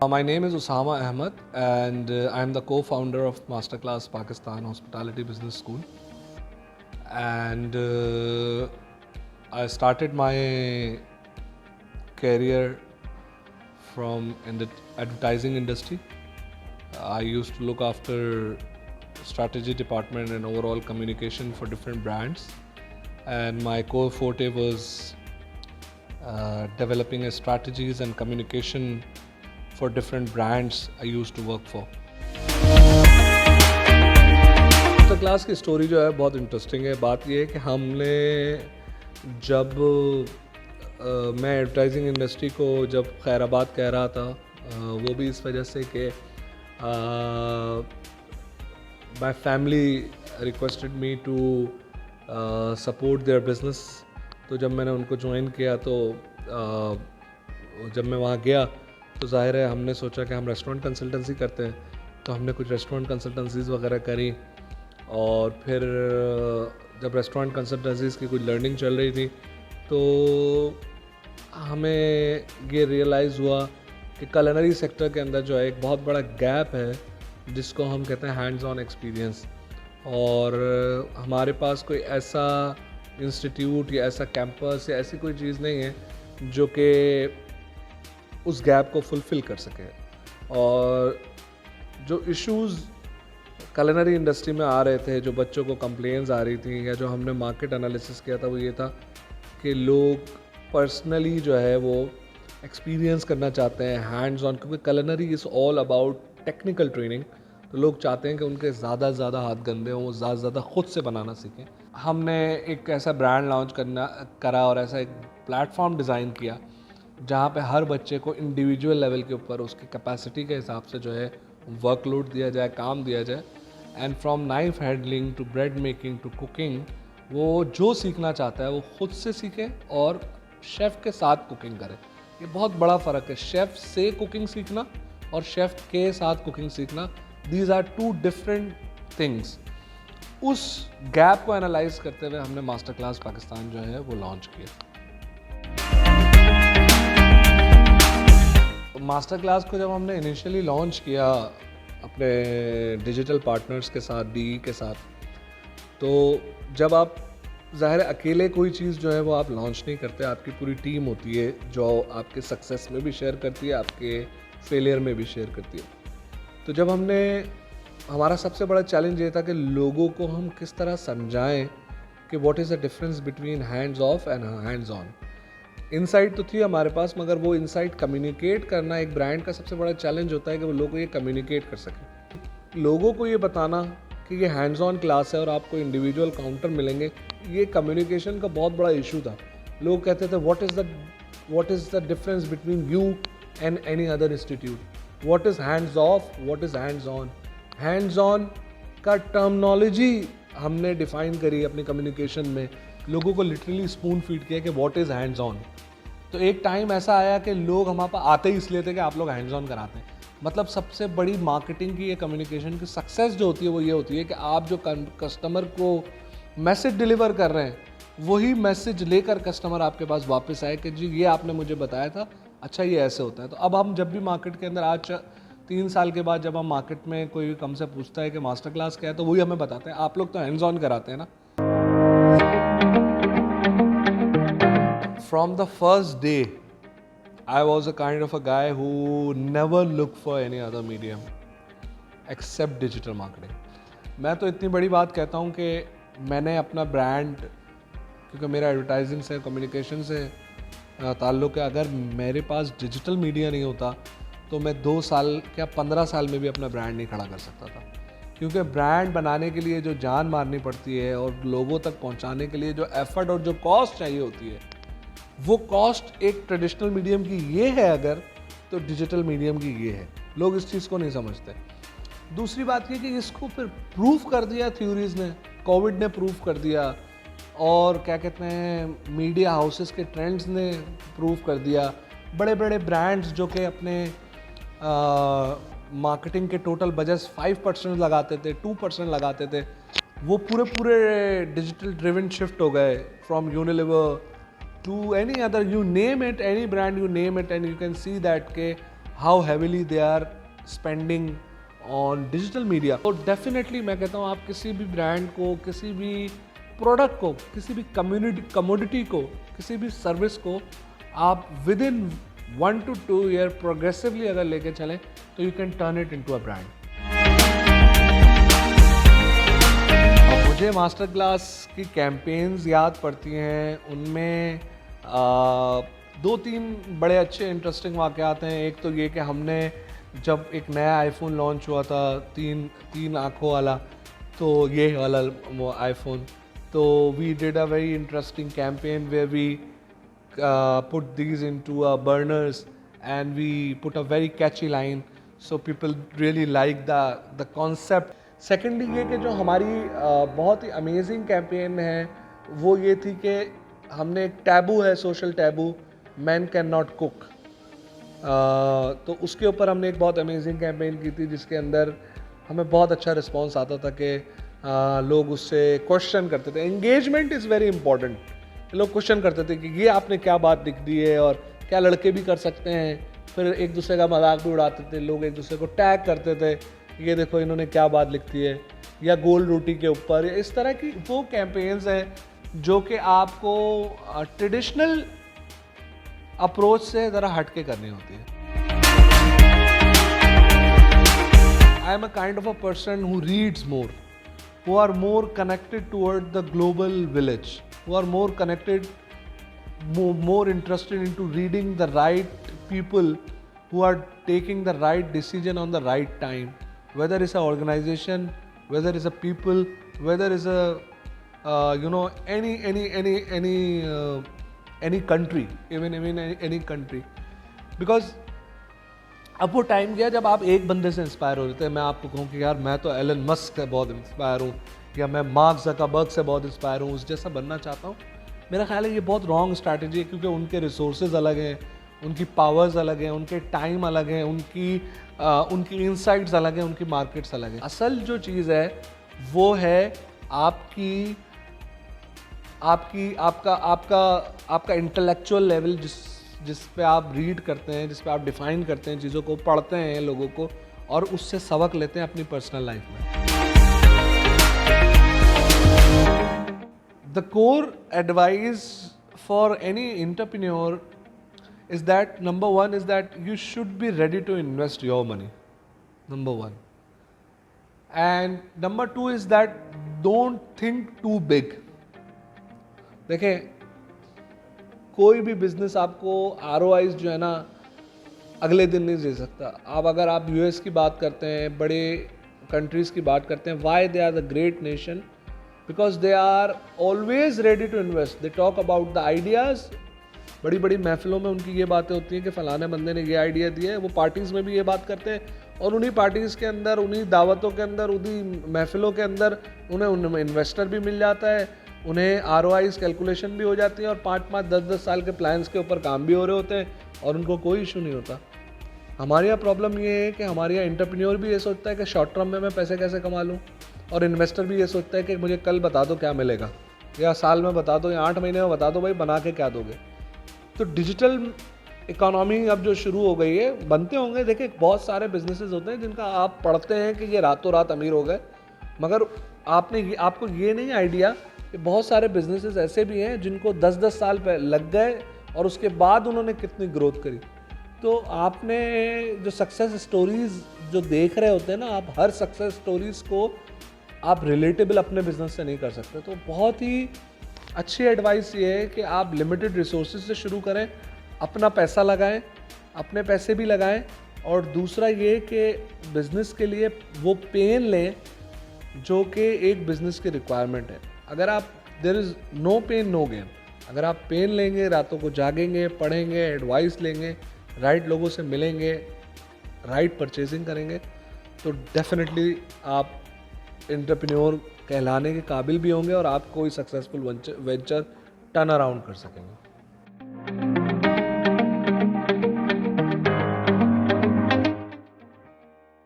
My name is Usama Ahmed, and I'm the co-founder of Masterclass Pakistan Hospitality Business School. And I started my career from in the advertising industry. I used to look after strategy department and overall communication for different brands. And my core forte was developing strategies and communication for different brands I used to work for. Master class की story जो है बहुत interesting है. बात ये है कि हमने जब मैं एडवर्टाइजिंग इंडस्ट्री को जब खैराबाद कह रहा था, वो भी इस वजह से कि my family requested me to support their business. तो जब मैंने उनको ज्वाइन किया तो जब मैं वहाँ गया तो ज़ाहिर है हमने सोचा कि हम रेस्टोरेंट कंसल्टेंसी करते हैं, तो हमने कुछ रेस्टोरेंट कंसल्टेंसीज़ वगैरह करी. और फिर जब रेस्टोरेंट कंसल्टेंसीज़ की कुछ लर्निंग चल रही थी तो हमें ये रियलाइज़ हुआ कि कुलिनरी सेक्टर के अंदर जो है एक बहुत बड़ा गैप है जिसको हम कहते हैं हैंड्स ऑन एक्सपीरियंस. और हमारे पास कोई ऐसा इंस्टीट्यूट या ऐसा कैंपस या ऐसी कोई चीज़ नहीं है जो कि उस गैप को फुलफ़िल कर सके. और जो इश्यूज़ कुलिनरी इंडस्ट्री में आ रहे थे, जो बच्चों को कंप्लेंट्स आ रही थी, या जो हमने मार्केट एनालिसिस किया था, वो ये था कि लोग पर्सनली जो है वो एक्सपीरियंस करना चाहते हैं हैंड्स ऑन, क्योंकि culinary is all about technical training. तो लोग चाहते हैं कि उनके ज़्यादा से ज़्यादा हाथ गंदे हों, वो ज़्यादा से ज़्यादा ख़ुद से बनाना सीखें. हमने एक ऐसा ब्रांड लॉन्च करा और ऐसा एक प्लेटफॉर्म डिज़ाइन किया जहाँ पे हर बच्चे को इंडिविजुअल लेवल के ऊपर उसकी कैपेसिटी के हिसाब से जो है वर्कलोड दिया जाए, काम दिया जाए. And from knife handling to bread making to cooking, वो जो सीखना चाहता है वो ख़ुद से सीखे और शेफ़ के साथ कुकिंग करे. ये बहुत बड़ा फ़र्क है, शेफ़ से कुकिंग सीखना और शेफ़ के साथ कुकिंग सीखना. These are two different things. उस गैप को एनालाइज करते हुए हमने मास्टर क्लास पाकिस्तान जो है वो लॉन्च किया. मास्टर क्लास को जब हमने इनिशियली लॉन्च किया अपने डिजिटल पार्टनर्स के साथ, DE के साथ, तो जब आप ज़ाहिर है अकेले कोई चीज़ जो है वो आप लॉन्च नहीं करते, आपकी पूरी टीम होती है जो आपके सक्सेस में भी शेयर करती है, आपके फेलियर में भी शेयर करती है. तो जब हमारा सबसे बड़ा चैलेंज ये था कि लोगों को हम किस तरह समझाएं कि what is the difference between hands of and hands on. Insight तो थी हमारे पास, मगर वो इनसाइट कम्युनिकेट करना एक ब्रांड का सबसे बड़ा चैलेंज होता है कि वो लोगों को ये कम्युनिकेट कर सकें. लोगों को ये बताना कि ये हैंड्स ऑन क्लास है और आपको इंडिविजुअल काउंटर मिलेंगे, ये कम्युनिकेशन का बहुत बड़ा इशू था. लोग कहते थे what is the difference between you and any other institute, what is hands of, what is hands on. Hands on का टर्मिनोलॉजी हमने डिफ़ाइन करी अपनी कम्युनिकेशन में, लोगों को लिटरली स्पून फीड किया कि व्हाट इज़ हैंड्स ऑन. तो एक टाइम ऐसा आया कि लोग हमारे पास आते ही इसलिए थे कि आप लोग हैंड्स ऑन कराते हैं. मतलब सबसे बड़ी मार्केटिंग की, ये कम्युनिकेशन की सक्सेस जो होती है वो ये होती है कि आप जो कस्टमर को मैसेज डिलीवर कर रहे हैं वही मैसेज लेकर कस्टमर आपके पास वापस आए कि जी ये आपने मुझे बताया था, अच्छा ये ऐसे होता है. तो अब हम जब भी मार्केट के अंदर आज 3 साल के बाद जब हम मार्केट में कोई हमसे पूछता है कि मास्टर क्लास क्या है, तो वही हमें बताते हैं आप लोग तो हैंड्स ऑन कराते हैं ना. From the first day, I was a kind of a guy who never looked for any other medium except digital marketing. मैं तो इतनी बड़ी बात कहता हूँ कि मैंने अपना ब्रांड, क्योंकि मेरा एडवर्टाइजिंग से, कम्युनिकेशन से ताल्लुक़ है, अगर मेरे पास डिजिटल मीडिया नहीं होता तो मैं 2 साल क्या 15 साल में भी अपना ब्रांड नहीं खड़ा कर सकता था. क्योंकि ब्रांड बनाने के लिए जो जान मारनी पड़ती है और लोगों तक पहुँचाने के लिए जो एफर्ट और जो कॉस्ट चाहिए होती है, वो कॉस्ट एक ट्रेडिशनल मीडियम की ये है अगर, तो डिजिटल मीडियम की ये है. लोग इस चीज़ को नहीं समझते. दूसरी बात ये कि इसको फिर प्रूफ कर दिया थ्योरीज़ ने, कोविड ने प्रूफ कर दिया, और क्या कहते हैं मीडिया हाउसेस के ट्रेंड्स ने प्रूफ कर दिया. बड़े बड़े ब्रांड्स जो कि अपने मार्केटिंग के टोटल बजट 5% लगाते थे, 2% लगाते थे, वो पूरे डिजिटल ड्रिवन शिफ्ट हो गए. From Unilever to any other, you name it, any brand you name it, and you can see that के how heavily they are spending on digital media. तो डेफिनेटली मैं कहता हूँ आप किसी भी ब्रांड को, किसी भी प्रोडक्ट को, किसी भी कमोडिटी को, किसी भी सर्विस को आप with in 1 to 2 year progressively अगर लेके चलें तो you can turn it into a brand. मुझे मास्टर क्लास की कैंपेन्स याद पड़ती हैं, उनमें 2-3 बड़े अच्छे इंटरेस्टिंग वाक़यात हैं। एक तो ये कि हमने जब एक नया आईफोन लॉन्च हुआ था, तीन आँखों वाला, तो ये वाला आईफोन, तो we did a very interesting campaign where we put these into burners and we put a very catchy line, so people really like the concept. Secondly ये कि जो हमारी बहुत ही अमेजिंग कैंपेन है वो ये थी कि हमने एक टैबू है, social taboo, man can not cook, तो उसके ऊपर हमने एक बहुत अमेजिंग कैंपेन की थी जिसके अंदर हमें बहुत अच्छा रिस्पॉन्स आता था कि लोग उससे क्वेश्चन करते थे। Engagement is very important. लोग क्वेश्चन करते थे कि ये आपने क्या बात लिख दी है और क्या लड़के भी कर सकते हैं। फिर एक दूसरे का मजाक भी उड़ाते थे, लोग एक दूसरे को टैग करते थे, ये देखो इन्होंने क्या बात लिख दी है, या गोल रोटी के ऊपर, या इस तरह की वो कैंपेन्स हैं जो कि आपको ट्रेडिशनल अप्रोच से ज़रा हट के करनी होती है। I am a kind of a person who reads more, who are more connected toward the global village, who are more connected, more interested into reading the right people who are taking the right decision on the right time, whether it's an organization, whether it's a people, whether it's a any country, even any country, because अब वो time गया जब आप एक बंदे से inspire हो रहे थे। मैं आपको कहूँ कि यार मैं तो एलन मस्क से बहुत इंस्पायर हूँ, या मैं मार्क ज़करबर्ग से बहुत इंस्पायर हूँ, उस जैसा बनना चाहता हूँ। मेरा ख्याल है ये बहुत रॉन्ग स्ट्रैटेजी है, क्योंकि उनके रिसोर्सेज अलग हैं, उनकी पावर्स अलग हैं, उनके टाइम अलग हैं, उनकी इंसाइट्स अलग हैं, उनकी मार्केट्स अलग हैं। असल जो चीज़ है वो है आपका इंटेलेक्चुअल लेवल, जिस पे आप रीड करते हैं, जिस पे आप डिफाइन करते हैं चीज़ों को, पढ़ते हैं लोगों को और उससे सबक लेते हैं अपनी पर्सनल लाइफ में। The core advice for any entrepreneur is that number 1 is that you should be ready to invest your money, number 1, and number 2 is that don't think too big. देखें, कोई भी बिजनेस आपको ROIs जो है ना अगले दिन नहीं दे सकता। अगर आप US की बात करते हैं, बड़े कंट्रीज़ की बात करते हैं, why they are the great nation, because they are always ready to invest. They talk about the ideas. बड़ी बड़ी महफिलों में उनकी ये बातें होती हैं कि फ़लाने बंदे ने ये आइडिया दिया है। वो पार्टीज़ में भी ये बात करते हैं और उन्हीं पार्टीज़ के अंदर, उन्हीं दावतों के अंदर, उन्हीं महफिलों के अंदर उन्हें इन्वेस्टर भी मिल जाता है, उन्हें ROIs कैलकुलेशन भी हो जाती है और 5-5, 10-10 साल के प्लान्स के ऊपर काम भी हो रहे होते हैं और उनको कोई इशू नहीं होता। हमारे यहाँ प्रॉब्लम ये है कि हमारे यहाँ एंटरप्रेन्योर भी ये सोचता है कि शॉर्ट टर्म में मैं पैसे कैसे कमा लूँ, और इन्वेस्टर भी ये सोचता है कि मुझे कल बता दो क्या मिलेगा, या साल में बता दो, या 8 महीने में बता दो, भाई बना के क्या दोगे। तो डिजिटल इकोनॉमी अब जो शुरू हो गई है, बनते होंगे, देखिए बहुत सारे बिजनेसेस होते हैं जिनका आप पढ़ते हैं कि ये रातों रात अमीर हो गए, मगर आपको ये नहीं आइडिया कि बहुत सारे बिजनेसेस ऐसे भी हैं जिनको 10-10 साल लग गए और उसके बाद उन्होंने कितनी ग्रोथ करी। तो आपने जो सक्सेस स्टोरीज़ जो देख रहे होते हैं ना, आप हर सक्सेस स्टोरीज़ को आप रिलेटेबल अपने बिजनेस से नहीं कर सकते। तो बहुत ही अच्छी एडवाइस ये है कि आप लिमिटेड रिसोर्सेज से शुरू करें, अपना पैसा लगाएं, अपने पैसे भी लगाएं, और दूसरा ये कि बिज़नेस के लिए वो पेन लें जो कि एक बिज़नेस की रिक्वायरमेंट है। अगर आप there is no pain no gain, अगर आप पेन लेंगे, रातों को जागेंगे, पढ़ेंगे, एडवाइस लेंगे, राइट लोगों से मिलेंगे, राइट परचेजिंग करेंगे, तो डेफिनेटली आप एंटरप्रेन्योर कहलाने के काबिल भी होंगे और आप कोई सक्सेसफुल वेंचर टर्न अराउंड कर सकेंगे।